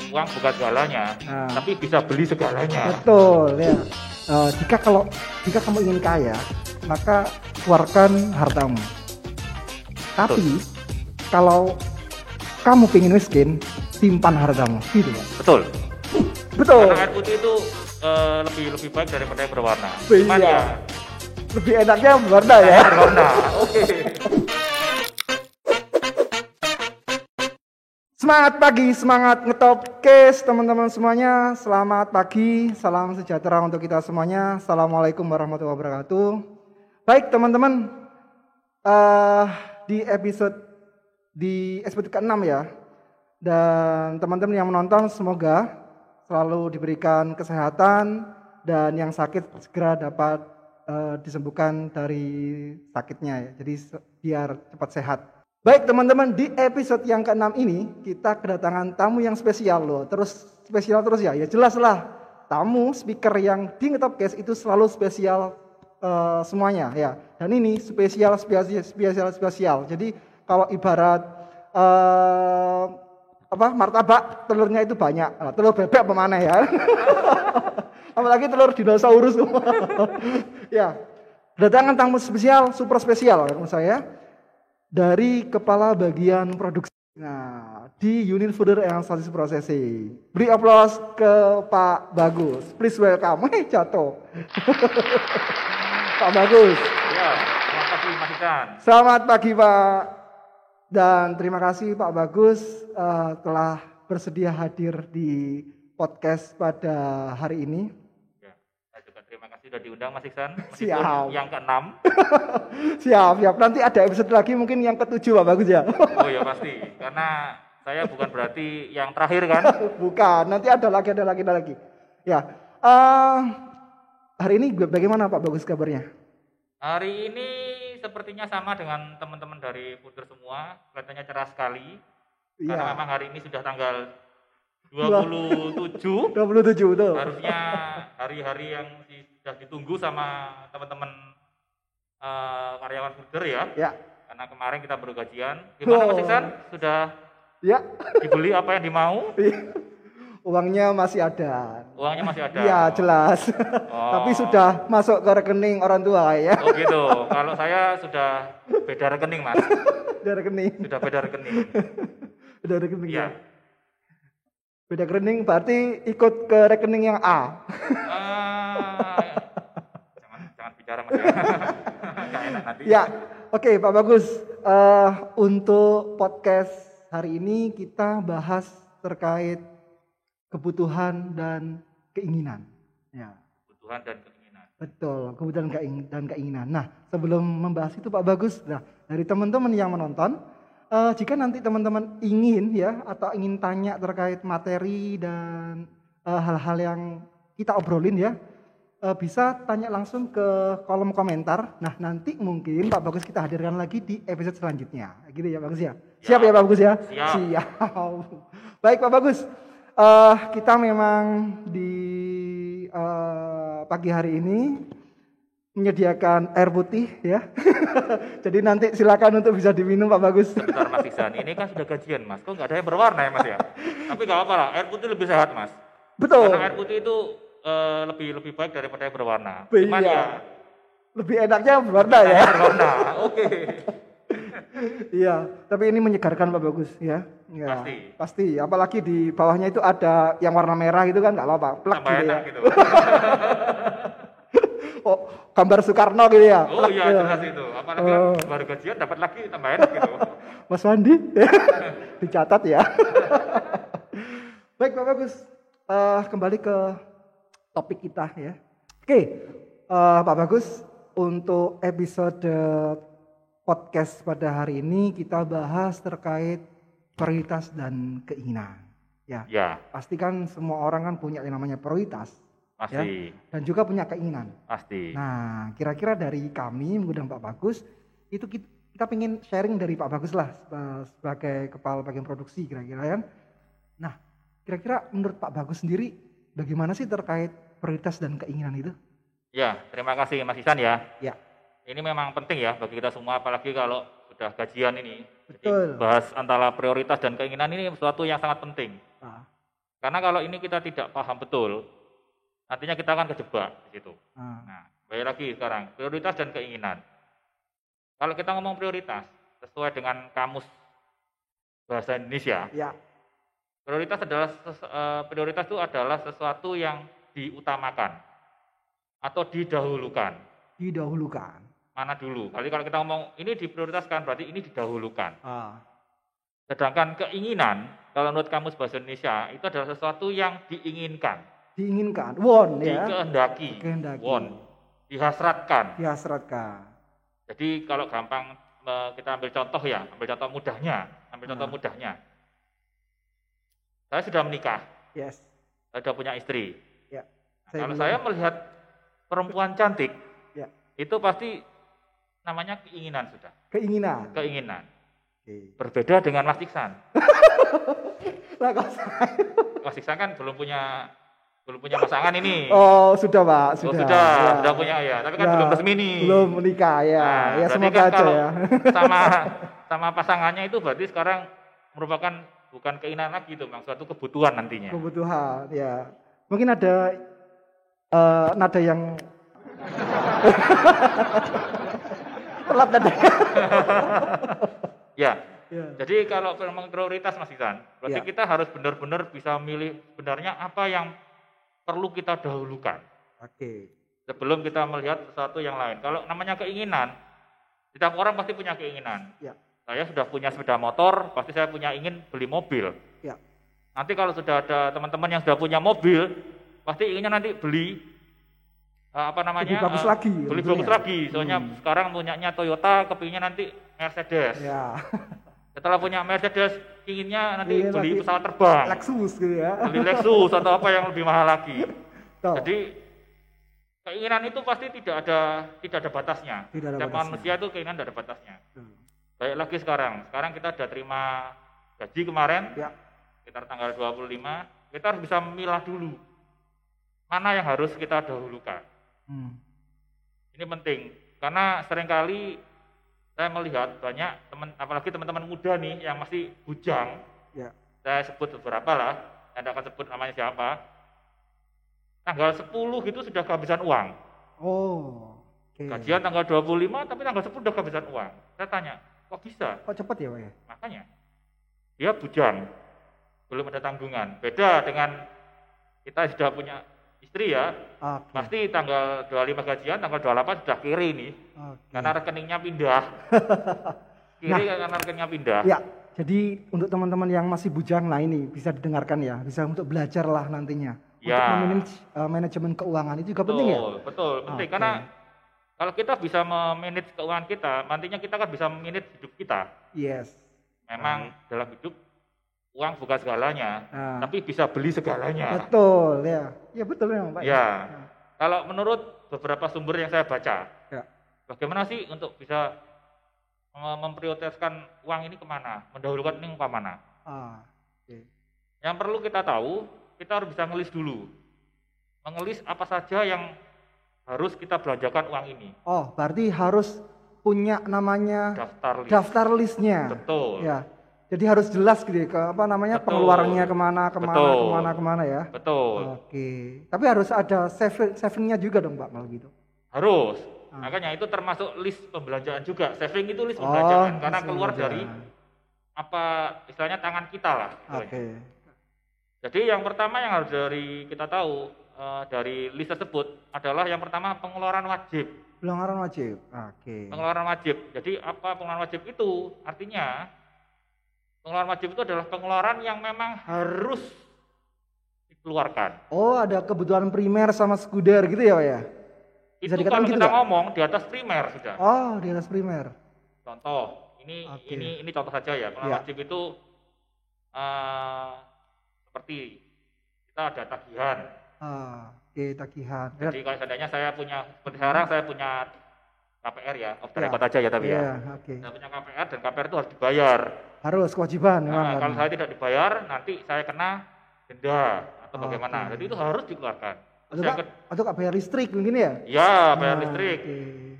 uang bukan segalanya, tapi bisa beli segalanya. Betul ya. Jika kamu ingin kaya, maka keluarkan hartamu. Tapi kalau kamu ingin miskin, simpan hartamu, gitu Pak. Betul. Betul. Karena air putih itu lebih baik daripada yang berwarna. Cuman ya lebih enaknya berwarna ya. Berwarna. Oke. Semangat pagi, semangat ngetop case teman-teman semuanya. Selamat pagi, salam sejahtera untuk kita semuanya. Assalamualaikum warahmatullahi wabarakatuh. Baik teman-teman, di episode ke-6 ya. Dan teman-teman yang menonton semoga selalu diberikan kesehatan dan yang sakit segera dapat disembuhkan dari sakitnya ya. Jadi biar cepat sehat. Baik teman-teman, di episode yang ke-6 ini kita kedatangan tamu yang spesial loh. Spesial terus ya. Ya jelas lah, tamu speaker yang di Ngetopcast itu selalu spesial semuanya ya. Dan ini spesial. Jadi kalau ibarat martabak telurnya itu banyak. Telur bebek apa mana ya? Apalagi telur dinosaurus. Ya. Kedatangan tamu spesial, super spesial menurut saya. Dari kepala bagian produksi. Nah, di unit Further Analysis Processing. Beri aplaus ke Pak Bagus. Please welcome. Jatuh. Pak Bagus. Ya, selamat pagi Mas Ikan. Selamat pagi Pak. Dan terima kasih Pak Bagus telah bersedia hadir di podcast pada hari ini. Terima kasih sudah diundang Mas Iksan. Siap. Yang ke-6. Siap. Nanti ada episode lagi mungkin yang ke-7 Pak Bagus ya. Oh ya pasti. Karena saya bukan berarti yang terakhir kan? Bukan. Nanti ada lagi. Ya. Hari ini bagaimana Pak Bagus kabarnya? Hari ini sepertinya sama dengan teman-teman dari Further semua. Kelihatannya cerah sekali. Iya. Karena memang hari ini sudah tanggal 27. 27 betul. Harusnya hari-hari yang sudah ditunggu sama teman-teman karyawan Further ya. Ya. Karena kemarin kita baru gajian. Gimana Mas Iksan? Sudah dibeli apa yang dimau? Uangnya masih ada. Uangnya masih ada. Iya, jelas. Tapi sudah masuk ke rekening orang tua ya. Oh gitu. Kalau saya sudah beda rekening, Mas. Beda rekening. Sudah beda rekening. Beda rekening. Iya. Beda rekening berarti ikut ke rekening yang A. Jangan bicara Mas ya. Nggak enak nanti. Ya, oke Pak Bagus. Untuk podcast hari ini kita bahas terkait kebutuhan dan keinginan. Ya. Kebutuhan dan keinginan. Betul, kebutuhan dan keinginan. Nah, sebelum membahas itu Pak Bagus, dari teman-teman yang menonton, jika nanti teman-teman ingin ya atau ingin tanya terkait materi dan hal-hal yang kita obrolin ya, bisa tanya langsung ke kolom komentar. Nah, nanti mungkin Pak Bagus kita hadirkan lagi di episode selanjutnya. Gitu ya Pak Bagus ya. Siap ya Pak Bagus ya? Siap. Baik Pak Bagus. Kita memang di pagi hari ini menyediakan air putih ya. Jadi nanti silakan untuk bisa diminum Pak Bagus. Bentar Mas Iksan, ini kan sudah gajian Mas. Kok nggak ada yang berwarna ya Mas ya? Tapi nggak apa-apa lah, air putih lebih sehat Mas. Betul. Karena air putih itu lebih baik daripada yang berwarna. Cuman ya lebih enaknya berwarna ya. Berwarna. Oke. Iya, tapi ini menyegarkan Pak Bagus ya. Ya. Pasti. Apalagi di bawahnya itu ada yang warna merah itu kan nggak apa-apa. Plak tambah gitu enak ya. gitu. Oh, gambar Soekarno gitu ya. Oh iya, jelas itu. Apalagi baru gajian dapat lagi tambah enak gitu. Mas Wandi, dicatat ya. Baik Pak Bagus, kembali ke topik kita ya. Oke, Pak Bagus, untuk episode podcast pada hari ini kita bahas terkait prioritas dan keinginan. Ya. Pasti kan semua orang kan punya yang namanya prioritas. Pasti. Ya, dan juga punya keinginan. Pasti. Nah, kira-kira dari kami mengundang Pak Bagus, itu kita pengen sharing dari Pak Bagus lah sebagai kepala bagian produksi kira-kira kan. Nah, kira-kira menurut Pak Bagus sendiri bagaimana sih terkait prioritas dan keinginan itu? Ya, terima kasih Mas Iksan ya. Ya. Ini memang penting ya bagi kita semua, apalagi kalau sudah gajian ini. Betul. Jadi bahas antara prioritas dan keinginan ini sesuatu yang sangat penting. Karena kalau ini kita tidak paham betul, nantinya kita akan kejebak di situ. Nah, balik lagi sekarang, prioritas dan keinginan. Kalau kita ngomong prioritas, sesuai dengan kamus bahasa Indonesia, Ya. prioritas itu adalah sesuatu yang diutamakan atau didahulukan. Didahulukan. Mana dulu? Kali kalau kita ngomong ini diprioritaskan, berarti ini didahulukan. Ah. Sedangkan keinginan, kalau menurut kamus bahasa Indonesia, itu adalah sesuatu yang diinginkan. Diinginkan, want ya. Dikehendaki. Want. Dihasratkan. Dihasratkan. Jadi kalau gampang kita ambil contoh ya, ambil contoh mudahnya. Saya sudah menikah. Yes. Saya sudah punya istri. Ya. Kalau saya melihat perempuan cantik, ya, itu pasti namanya keinginan sudah. Keinginan. Okay. Berbeda dengan Mas Iksan. Lah kok saya. Mas Iksan kan belum punya pasangan ini. Oh, sudah Pak, sudah. Ya. Sudah punya ya, tapi kan belum resmi nih. Belum menikah ya. Nah, ya semoga kan aja ya. sama pasangannya itu berarti sekarang merupakan bukan keinginan lagi itu, memang suatu kebutuhan nantinya. Kebutuhan, ya. Mungkin ada nada yang telat nada. Ya. Jadi kalau memang prioritas Mas Iksan, berarti kita harus benar-benar bisa memilih sebenarnya apa yang perlu kita dahulukan. Oke. Sebelum kita melihat sesuatu yang lain. Kalau namanya keinginan, setiap orang pasti punya keinginan. Ya. Saya sudah punya sepeda motor, pasti saya ingin beli mobil. Ya. Nanti kalau sudah ada teman-teman yang sudah punya mobil, pasti inginnya nanti beli lebih bagus lagi. Beli bagus lagi. Soalnya sekarang punyanya Toyota, kepinginnya nanti Mercedes. Ya. Setelah punya Mercedes, inginnya nanti beli pesawat terbang. Lexus gitu ya. Beli Lexus atau apa yang lebih mahal lagi. Jadi keinginan itu pasti tidak ada batasnya. Setiap manusia itu keinginan tidak ada batasnya. Baik lagi sekarang kita sudah terima gaji kemarin, sekitar tanggal 25, kita harus bisa memilah dulu mana yang harus kita dahulukan. Ini penting, karena seringkali saya melihat banyak apalagi teman-teman muda nih yang masih bujang, saya sebut beberapa lah, saya tidak akan sebut namanya siapa, tanggal 10 gitu sudah kehabisan uang. Gajian tanggal 25 tapi tanggal 10 sudah kehabisan uang. Saya tanya, kok bisa? Kok cepat ya Pak ya? Makanya, dia bujang, belum ada tanggungan. Beda dengan kita sudah punya istri ya, pasti tanggal 25 gajian, tanggal 28 sudah kiri nih, karena rekeningnya pindah. Karena rekeningnya pindah. Ya, jadi untuk teman-teman yang masih bujang, nah ini bisa didengarkan ya, bisa untuk belajar lah nantinya. Untuk memanage manajemen keuangan itu juga penting ya? Betul, penting. Karena kalau kita bisa memanage keuangan kita, nantinya kita kan bisa memanage hidup kita. Yes. Memang dalam hidup uang bukan segalanya, tapi bisa beli segalanya. Betul ya, ya betul memang Pak. Ya, kalau menurut beberapa sumber yang saya baca, bagaimana sih untuk bisa memprioritaskan uang ini kemana, mendahulukan ini kemana? Yang perlu kita tahu, kita harus bisa ngelis dulu, mengelis apa saja yang harus kita belanjakan uang ini. Oh, berarti harus punya namanya daftar listnya. Betul. Ya. Jadi harus jelas gitu ya, pengeluarannya kemana ya. Betul. Oke. Tapi harus ada savingnya juga dong Pak kalau gitu. Harus. Makanya itu termasuk list pembelanjaan juga. Saving itu list pembelanjaan karena keluar dari apa istilahnya tangan kita lah. Oke. Jadi yang pertama yang harus kita tahu dari list tersebut adalah yang pertama pengeluaran wajib. Pengeluaran wajib. Oke. Pengeluaran wajib. Jadi apa pengeluaran wajib itu? Artinya pengeluaran wajib itu adalah pengeluaran yang memang harus dikeluarkan. Oh, ada kebutuhan primer sama sekunder gitu ya Pak ya? Bisa itu kalau gitu kita ngomong di atas primer sudah. Oh, di atas primer. Contoh, ini contoh saja ya. Pengeluaran wajib itu seperti kita ada tagihan. Tagihan. Jadi kalau seandainya saya punya, seperti sekarang saya punya KPR ya, off the record aja ya tapi saya punya KPR dan KPR itu harus dibayar. Harus, kewajiban. Kalau saya tidak dibayar, nanti saya kena denda atau bagaimana. Jadi itu harus dikeluarkan. Atau bayar listrik mungkin ya? Iya, bayar listrik.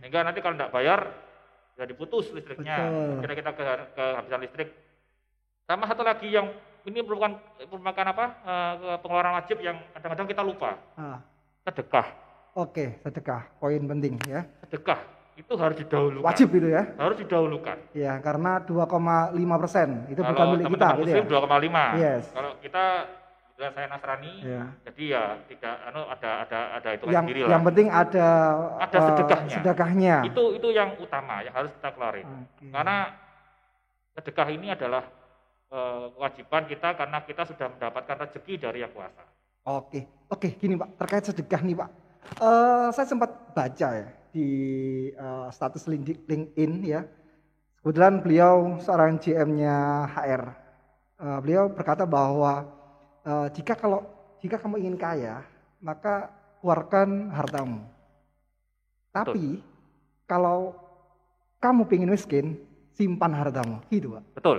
Sehingga nanti kalau tidak bayar, ya diputus listriknya. Kira kita kehabisan listrik. Sama satu lagi yang ini merupakan apa? Pengeluaran wajib yang kadang-kadang kita lupa. Sedekah. Oke, sedekah. Poin penting ya. Sedekah itu harus didahulukan. Wajib itu ya? Harus didahulukan. Ya, karena 2,5% itu bukan milik kita. Kalau Muslim gitu ya? 2,5. Yes. Kalau kita saya Nasrani, jadi ya tidak ada itu sendiri lah. Yang penting ada sedekahnya. Itu yang utama yang harus kita keluarin. Karena sedekah ini adalah kewajiban kita karena kita sudah mendapatkan rezeki dari Yang Kuasa. Oke, gini Pak, terkait sedekah nih Pak. Saya sempat baca ya di status LinkedIn ya. Kebetulan beliau seorang GM-nya HR. Beliau berkata bahwa jika kamu ingin kaya, maka keluarkan hartamu. Tapi kalau kamu ingin miskin, simpan hartamu. Gitu Pak. Betul.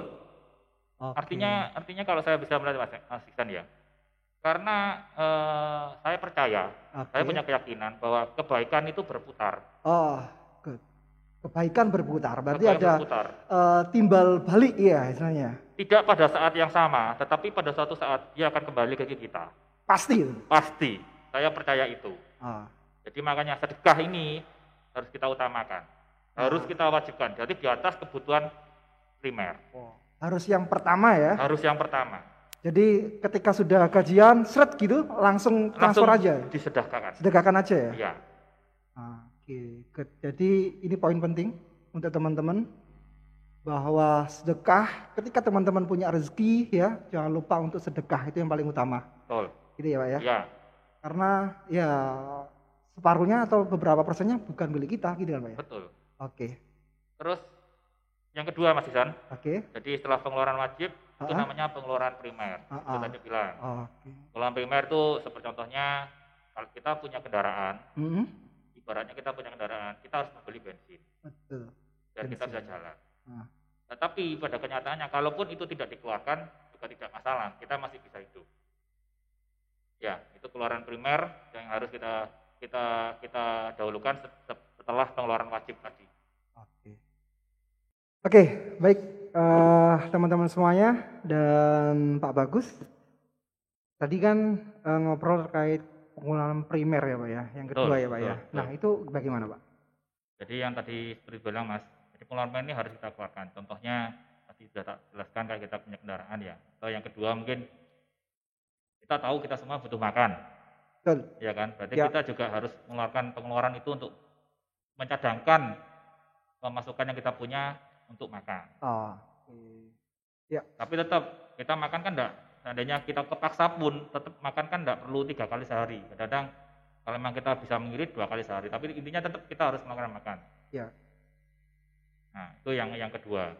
Artinya kalau saya bisa melihat Mas Iksan ya, karena saya percaya, saya punya keyakinan bahwa kebaikan itu berputar. Kebaikan berputar, berarti ada timbal balik ya istilahnya. Tidak pada saat yang sama, tetapi pada suatu saat dia akan kembali ke kita. Pasti, saya percaya itu. Jadi makanya sedekah ini harus kita utamakan, harus kita wajibkan. Jadi di atas kebutuhan primer. Harus yang pertama ya? Harus yang pertama. Jadi ketika sudah gajian, seret gitu, langsung transfer aja? Disedekahkan aja ya? Iya. Oke. Jadi ini poin penting untuk teman-teman, bahwa sedekah, ketika teman-teman punya rezeki ya, jangan lupa untuk sedekah, itu yang paling utama. Betul. Gitu ya Pak ya? Iya. Karena ya separuhnya atau beberapa persennya bukan milik kita, gitu kan Pak ya? Betul. Oke. Terus yang kedua Mas Iksan. Oke. Jadi setelah pengeluaran wajib itu namanya pengeluaran primer. Itu tadi bilang. Pengeluaran primer itu seperti contohnya kalau kita punya kendaraan, ibaratnya kita punya kendaraan, kita harus membeli bensin. Betul. Dan kita bisa jalan. Tetapi pada kenyataannya kalaupun itu tidak dikeluarkan juga tidak masalah, kita masih bisa hidup. Ya, itu pengeluaran primer yang harus kita dahulukan setelah pengeluaran wajib tadi. Oke, baik teman-teman semuanya dan Pak Bagus. Tadi kan ngobrol terkait pengeluaran primer ya Pak ya, yang kedua ya Pak ya. Nah itu bagaimana Pak? Jadi yang tadi seperti bilang Mas, jadi pengeluaran primer ini harus kita keluarkan. Contohnya tadi sudah tak jelaskan kalau kita punya kendaraan ya. Atau yang kedua mungkin kita tahu kita semua butuh makan. Betul. Ya kan? Berarti kita juga harus mengeluarkan pengeluaran itu untuk mencadangkan pemasukan yang kita punya untuk makan. Ya. Tapi tetap kita makan kan enggak, seandainya kita kepaksa pun tetap makan kan enggak perlu 3 kali sehari. Kadang-kadang kalau memang kita bisa mengirit 2 kali sehari, tapi intinya tetap kita harus makan. Ya. Nah, itu yang kedua.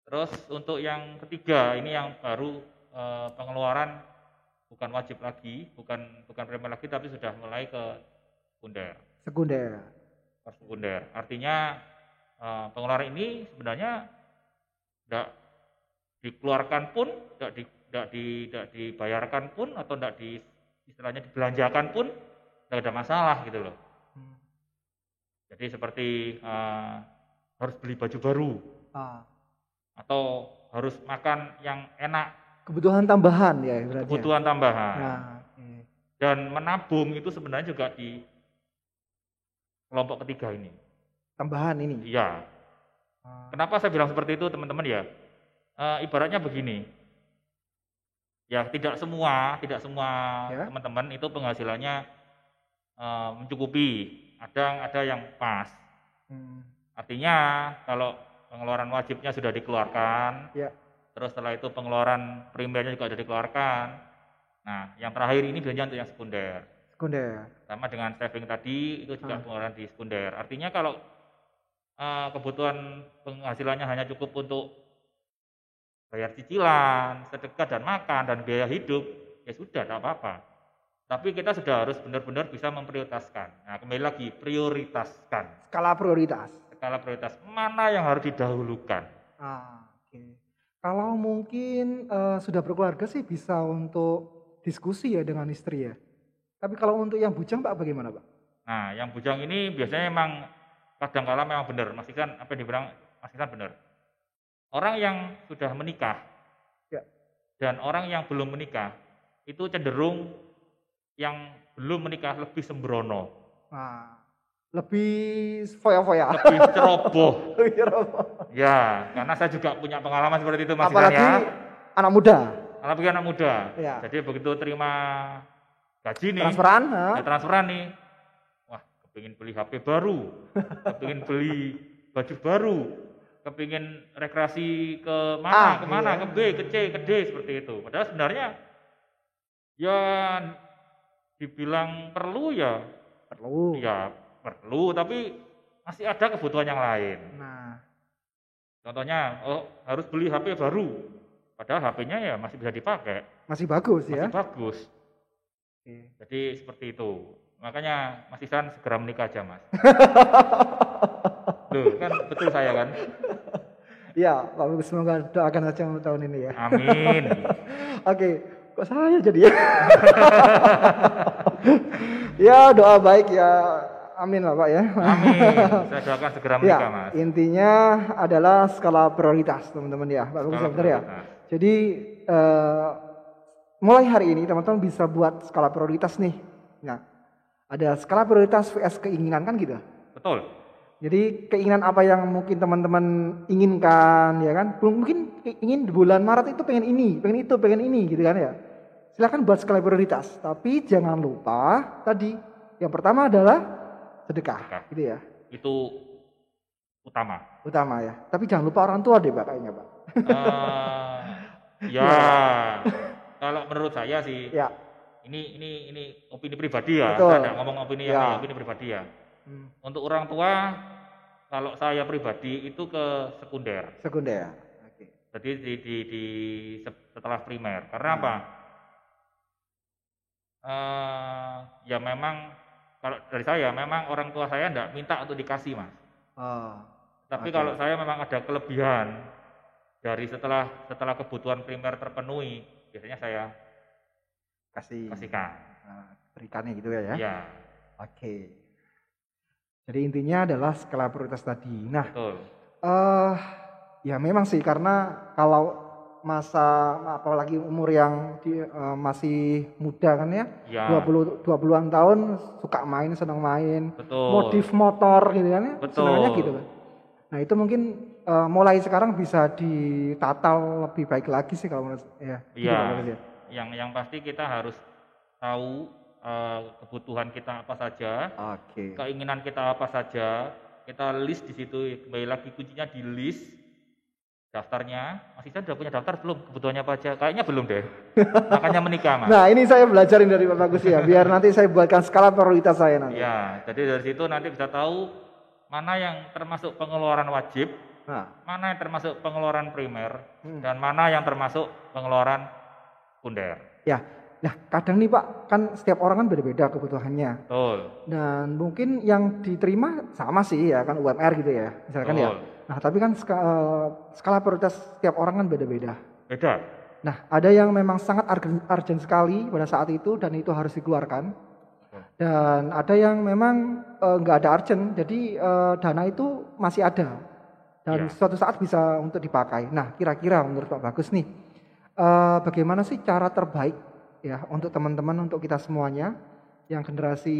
Terus untuk yang ketiga, ini yang baru pengeluaran bukan wajib lagi, bukan primer lagi, tapi sudah mulai ke sekunder. Artinya pengeluaran ini sebenarnya tidak dikeluarkan pun, tidak dibayarkan pun, atau tidak istilahnya dibelanjakan pun, tidak ada masalah gitu loh. Jadi seperti harus beli baju baru, atau harus makan yang enak. Kebutuhan tambahan ya. Kebutuhan tambahan. Dan menabung itu sebenarnya juga di kelompok ketiga ini. Tambahan ini? Iya. Kenapa saya bilang seperti itu teman-teman ya? Ibaratnya begini. Ya tidak semua teman-teman itu penghasilannya mencukupi. Ada yang pas. Artinya kalau pengeluaran wajibnya sudah dikeluarkan, terus setelah itu pengeluaran primernya juga sudah dikeluarkan. Nah, yang terakhir ini biasanya untuk yang sekunder. Sama dengan saving tadi itu juga pengeluaran di sekunder. Artinya kalau kebutuhan penghasilannya hanya cukup untuk bayar cicilan, sedekah dan makan dan biaya hidup, ya sudah tidak apa-apa. Tapi kita sudah harus benar-benar bisa memprioritaskan. Nah, kembali lagi prioritaskan. Skala prioritas. Mana yang harus didahulukan? Kalau mungkin sudah berkeluarga sih bisa untuk diskusi ya dengan istri ya. Tapi kalau untuk yang bujang Pak bagaimana Pak? Nah, yang bujang ini biasanya memang kadang-kala memang benar, Mas Iksan apa yang dibilang Mas Iksan benar. Orang yang sudah menikah, dan orang yang belum menikah itu cenderung yang belum menikah lebih sembrono. Nah, lebih foya-foya. Lebih ceroboh. Ya, karena saya juga punya pengalaman seperti itu Mas. Apalagi ya. Anak muda. Apalagi anak muda. Ya. Jadi begitu terima gaji nih. Transferan nih. Wah, kepingin beli HP baru. Kepingin beli baju baru. Kepingin rekreasi ke mana, kemana, ke B, ke C, ke D, seperti itu. Padahal sebenarnya ya dibilang perlu ya perlu, tapi masih ada kebutuhan yang lain. Nah, contohnya harus beli HP baru, padahal HP-nya ya masih bisa dipakai. Masih bagus ya? Masih bagus. Jadi seperti itu. Makanya Mas Ihsan segera menikah aja Mas. Loh, kan betul saya kan? Ya, Pak Bagus, semoga doakan saja tahun ini ya. Amin. Oke, kok saya jadi ya? Ya, doa baik ya. Amin lah Pak ya. Amin. Saya doakan segera menikah ya, Mas. Intinya adalah skala prioritas teman-teman ya. Pak Bagus benar ya. Jadi mulai hari ini teman-teman bisa buat skala prioritas nih. Nah, ada skala prioritas vs keinginan kan gitu. Betul. Jadi keinginan apa yang mungkin teman-teman inginkan ya kan? Mungkin ingin di bulan Maret itu pengen ini, pengen ini gitu kan ya. Silakan buat skala prioritas, tapi jangan lupa tadi yang pertama adalah sedekah. Gitu ya. Itu utama. Utama ya. Tapi jangan lupa orang tua deh Pak kayaknya Pak. Ya. Kalau menurut saya sih. Ya. Ini opini pribadi ya. Betul. Saya tidak ngomong opini yang opini pribadi ya. Untuk orang tua, kalau saya pribadi itu ke sekunder. Oke. Jadi di setelah primer. Karena apa? Ya memang kalau dari saya memang orang tua saya enggak minta untuk dikasih Mas. Tapi kalau saya memang ada kelebihan dari setelah kebutuhan primer terpenuhi, biasanya saya kasihkan. Berikannya gitu ya. Iya. Oke. Jadi intinya adalah skala prioritas tadi. Nah, betul. Ya memang sih karena kalau masa apalagi umur yang masih muda kan ya, 20-an tahun suka main, senang main, betul. Modif motor gitu kan ya, senangnya gitu kan. Nah itu mungkin mulai sekarang bisa ditata lebih baik lagi sih kalau menurut ya. Iya. Gitu, yang pasti kita harus tahu kebutuhan kita apa saja, keinginan kita apa saja, kita list di situ. Kembali lagi kuncinya di list. Daftarnya, Mas Ihsan sudah punya daftar belum? Kebutuhannya apa aja? Kayaknya belum deh. Makanya menikah Mas. Nah ini saya belajarin dari Pak Bagus ya, biar nanti saya buatkan skala prioritas saya nanti. Ya, jadi dari situ nanti bisa tahu mana yang termasuk pengeluaran wajib, mana yang termasuk pengeluaran primer, dan mana yang termasuk pengeluaran sekunder. Ya, nah kadang nih Pak, kan setiap orang kan beda-beda kebutuhannya. Betul. Dan mungkin yang diterima sama sih ya kan UMR gitu ya, misalkan. Betul. Ya. Nah tapi kan skala prioritas setiap orang kan beda-beda. Beda. Nah ada yang memang sangat urgent sekali pada saat itu dan itu harus dikeluarkan. Dan ada yang memang nggak ada urgent, jadi dana itu masih ada dan suatu saat bisa untuk dipakai. Nah kira-kira menurut Pak Bagus nih, bagaimana sih cara terbaik ya untuk teman-teman, untuk kita semuanya yang generasi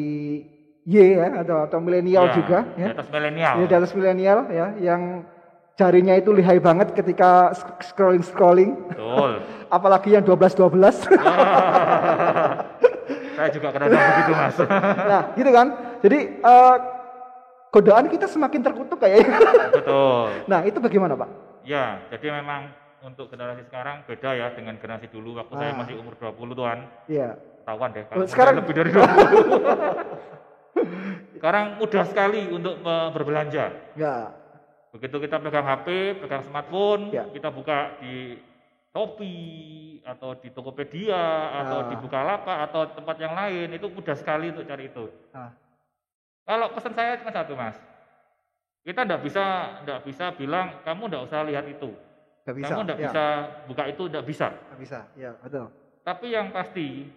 Y ya atau milenial juga ya. Di atas milenial. Ya, di atas milenial ya, yang jarinya itu lihai banget ketika scrolling. Betul. Apalagi yang 12. Saya juga kadang-kadang begitu Mas. Nah, gitu kan. Jadi godaan kita semakin terkutuk kayaknya. Betul. Nah, itu bagaimana, Pak? Ya, jadi memang untuk generasi sekarang beda ya dengan generasi dulu waktu saya masih umur 20 tuan. Iya. Tahuan deh kalau sekarang lebih dari 20. Sekarang mudah sekali untuk berbelanja. Ya. Begitu kita pegang HP, pegang smartphone, kita buka di Shopee atau di Tokopedia atau di Bukalapak atau tempat yang lain, itu mudah sekali untuk cari itu. Kalau pesan saya cuma satu Mas, kita tidak bisa bilang kamu tidak usah lihat itu, kamu tidak bisa buka itu, tidak bisa. Tidak bisa, ya betul. Tapi yang pasti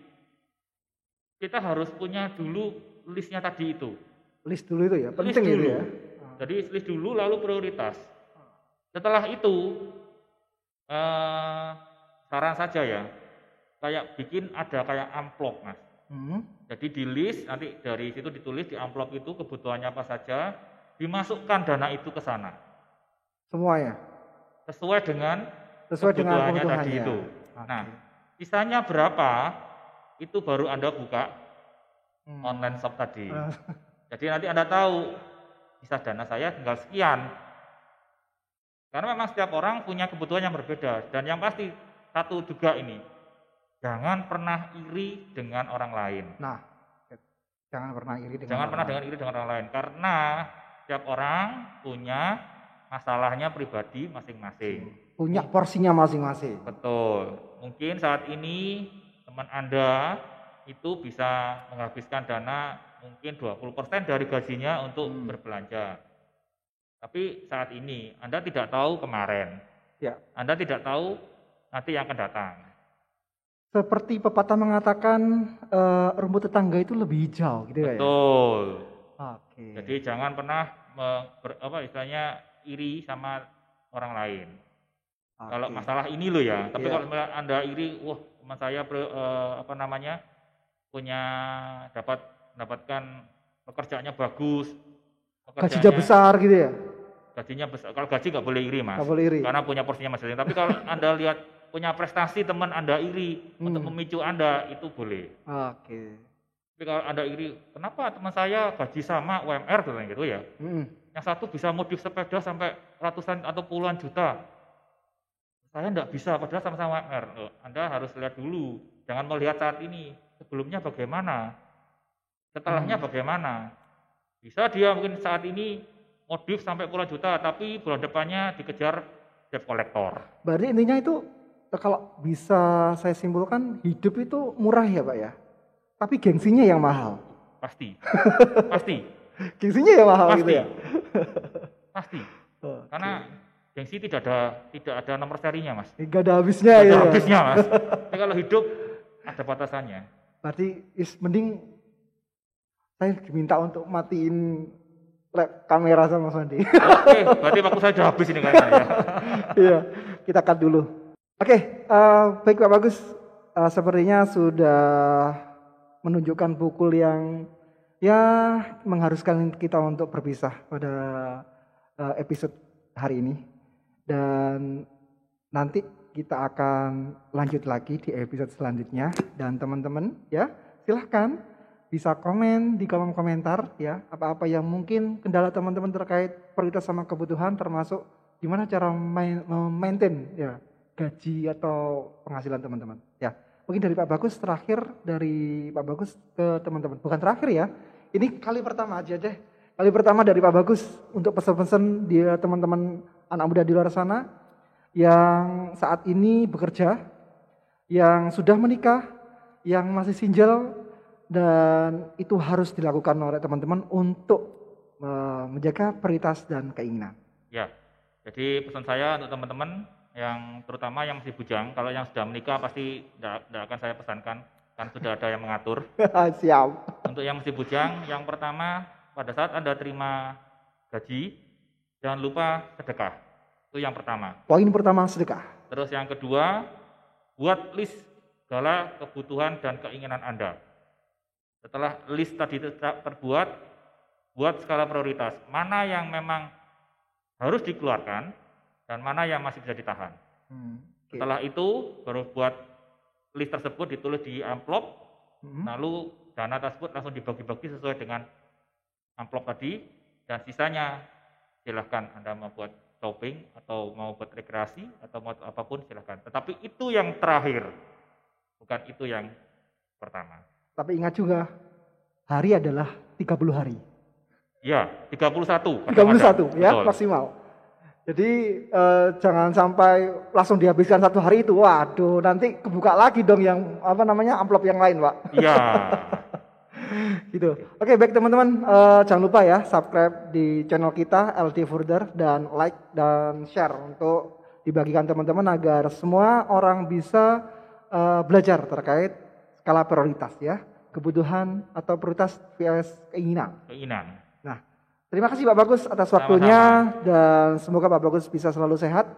kita harus punya dulu listnya tadi itu. List dulu itu ya, penting itu ya. Jadi list dulu lalu prioritas. Setelah itu saran saja ya, kayak bikin ada kayak amplop Mas. Jadi di list, nanti dari situ ditulis di amplop itu kebutuhannya apa saja, dimasukkan dana itu ke sana. Semuanya? Sesuai dengan kebutuhannya tadi itu. Okay. Nah, sisanya berapa, itu baru Anda buka online shop tadi. Jadi nanti Anda tahu, sisa dana saya tinggal sekian. Karena memang setiap orang punya kebutuhan yang berbeda. Dan yang pasti, satu juga ini, jangan pernah iri dengan orang lain. Nah, jangan pernah iri dengan orang lain. Karena setiap orang punya masalahnya pribadi masing-masing. Punya porsinya masing-masing. Betul. Mungkin saat ini teman Anda itu bisa menghabiskan dana mungkin 20% dari gajinya untuk berbelanja. Tapi saat ini Anda tidak tahu kemarin. Ya. Anda tidak tahu nanti yang akan datang. Seperti pepatah mengatakan rumput tetangga itu lebih hijau gitu ya. Betul. Oke. Jadi jangan pernah istilahnya iri sama orang lain. Kalau masalah ini loh ya. Tapi kalau Anda iri, wah teman saya dapatkan pekerjaannya bagus. Gajinya besar gitu ya. Gajinya besar. Kalau gaji nggak boleh iri Mas. Nggak boleh iri. Karena punya porsinya masing-masing. Tapi kalau Anda lihat punya prestasi teman Anda iri untuk memicu Anda, itu boleh. Oke. Tapi kalau Anda iri, kenapa teman saya gaji sama UMR gitu ya? Yang satu bisa modif sepeda sampai ratusan atau puluhan juta. Saya enggak bisa, padahal sama-sama UMR. Anda harus lihat dulu. Jangan melihat saat ini. Sebelumnya bagaimana? Setelahnya bagaimana? Bisa dia mungkin saat ini modif sampai puluhan juta, tapi bulan depannya dikejar debt collector. Berarti intinya itu, kalau bisa saya simpulkan, hidup itu murah ya Pak ya? Tapi gengsinya yang mahal. Pasti. Pasti. Gengsinya yang mahal pasti. Gitu ya? Pasti. Karena gengsi tidak ada nomor serinya Mas. Tidak ada habisnya ya? Tidak ada habisnya Mas. Tapi kalau hidup ada batasannya. Berarti mending saya diminta untuk matiin kamera sama Mas Wandi. Oke, berarti waktu saya sudah habis ini kayaknya ya. Iya, kita cut dulu. Oke, baik Pak Bagus. Sepertinya sudah menunjukkan pukul yang ya mengharuskan kita untuk berpisah pada episode hari ini. Dan nanti kita akan lanjut lagi di episode selanjutnya. Dan teman-teman ya silahkan bisa komen di kolom komentar ya, apa-apa yang mungkin kendala teman-teman terkait prioritas sama kebutuhan, termasuk gimana cara maintain ya gaji atau penghasilan teman-teman ya. Mungkin dari Pak Bagus, terakhir dari Pak Bagus ke teman-teman, bukan terakhir ya, ini kali pertama aja deh, kali pertama dari Pak Bagus untuk pesan-pesan dia teman-teman anak muda di luar sana yang saat ini bekerja, yang sudah menikah, yang masih single. Dan itu harus dilakukan oleh teman-teman untuk menjaga prioritas dan keinginan. Ya, jadi pesan saya untuk teman-teman yang terutama yang masih bujang, kalau yang sudah menikah pasti tidak akan saya pesankan, kan sudah ada yang mengatur. Siap. Untuk yang masih bujang, yang pertama pada saat Anda terima gaji, jangan lupa sedekah. Itu yang pertama. Poin pertama sedekah. Terus yang kedua, buat list segala kebutuhan dan keinginan Anda. Setelah list tadi terbuat, buat skala prioritas. Mana yang memang harus dikeluarkan dan mana yang masih bisa ditahan. Setelah itu baru buat list tersebut ditulis di amplop, lalu dana tersebut langsung dibagi-bagi sesuai dengan amplop tadi, dan sisanya silahkan Anda mau buat shopping atau mau buat rekreasi atau mau apapun silahkan. Tetapi itu yang terakhir, bukan itu yang pertama. Tapi ingat juga, hari adalah 30 hari. Ya, 31. 31 ya, betul. Maksimal. Jadi jangan sampai langsung dihabiskan satu hari itu. Waduh, nanti kebuka lagi dong yang amplop yang lain, Pak. Iya. Gitu. Oke, baik teman-teman, jangan lupa ya subscribe di channel kita LT Further dan like dan share untuk dibagikan teman-teman agar semua orang bisa belajar terkait skala prioritas ya, kebutuhan atau prioritas vs keinginan. Nah, terima kasih Pak Bagus atas waktunya. Sama-sama. Dan semoga Pak Bagus bisa selalu sehat.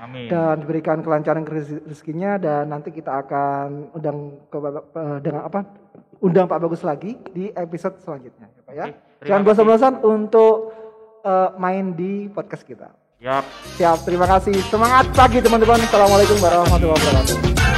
Amin. Dan diberikan kelancaran rezekinya, dan nanti kita akan undang Pak Bagus lagi di episode selanjutnya ya Pak ya. Jangan bosan-bosan untuk main di podcast kita. Siap. Terima kasih. Semangat pagi teman-teman. Assalamualaikum warahmatullahi wabarakatuh.